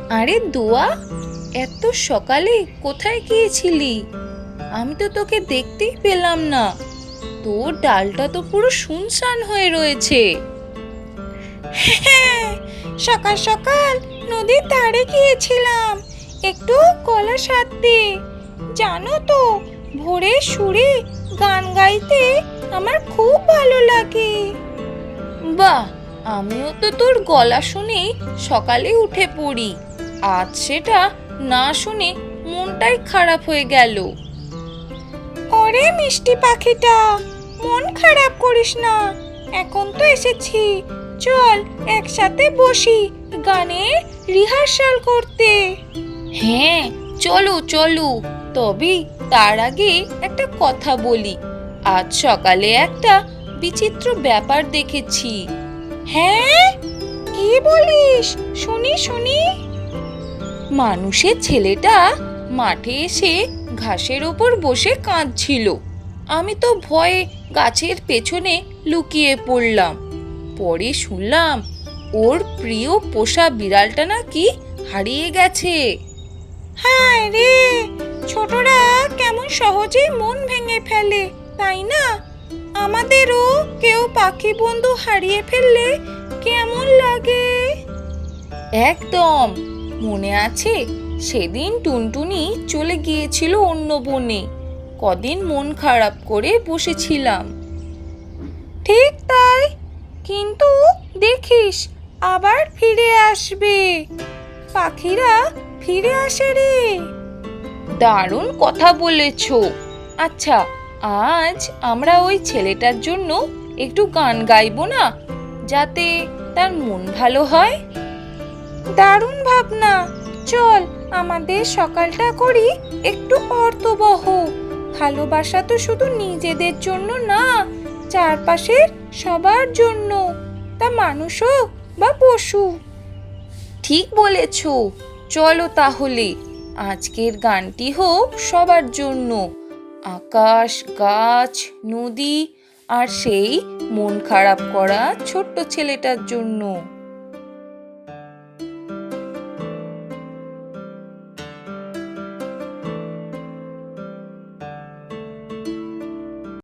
আরে দোয়া, এত সকালে কোথায় গিয়েছিলি? আমি তো তোকে দেখতেই পেলাম না। তোর ডালটা তো পুরো শুনশান হয়ে রয়েছে। হ্যাঁ, সকাল সকাল নদীর ধারে গিয়েছিলাম একটু কলা সারতে। জানো তো, ভোরের সুরে গান গাইতে আমার খুব ভালো লাগে। বাহ, আমিও তো তোর গলা শুনেই সকালে উঠে পড়ি। আজ সেটা না শুনে মনটাই খারাপ হয়ে গেল। ওরে মিষ্টি পাখিটা, মন খারাপ করিস না। এখন তো এসেছি, চল একসাথে বসি গানের রিহার্সাল করতে। হ্যাঁ, চলো চলো। তবে তার আগে একটা কথা বলি। আজ সকালে একটা বিচিত্র ব্যাপার দেখেছি। হ্যাঁ, কি বলিস? শুনি শুনি। মানুষের ছেলেটা মাঠে এসে ঘাসের ওপর বসে কাঁদছিল। আমি তো ভয়ে গাছের পেছনে লুকিয়ে পড়লাম। পরে শুনলাম ওর প্রিয় পোষা বিড়ালটা নাকি হারিয়ে গেছে। হায় রে, ছোটরা কেমন সহজেই মন ভেঙে ফেলে, তাই না? আমাদেরও কেউ পাখি বন্ধু হারিয়ে ফেললে কেমন লাগে। একদম মনে আছে, সেদিন টুনটুনি চলে গিয়েছিল অন্য বনে। কদিন মন খারাপ করে বসেছিলাম। ঠিক তাই, কিন্তু দেখিস আবার ফিরে আসবে। পাখিরা ফিরে আসে রে। দারুণ কথা বলেছ। আচ্ছা, আজ আমরা ওই ছেলেটার জন্য একটু গান গাইবো না, যাতে তার মন ভালো হয়? দারুণ ভাবনা। চল আমাদের সকালটা করি একটু অর্থবহ। ভালোবাসা তো শুধু নিজেদের জন্য না, চারপাশের সবার জন্য, তা মানুষ হোক বা পশু। ঠিক বলেছ। চলো তাহলে আজকের গানটি হোক সবার জন্য। আকাশ, গাছ, নদী আর সেই মন খারাপ করা ছোট্ট ছেলেটার জন্য।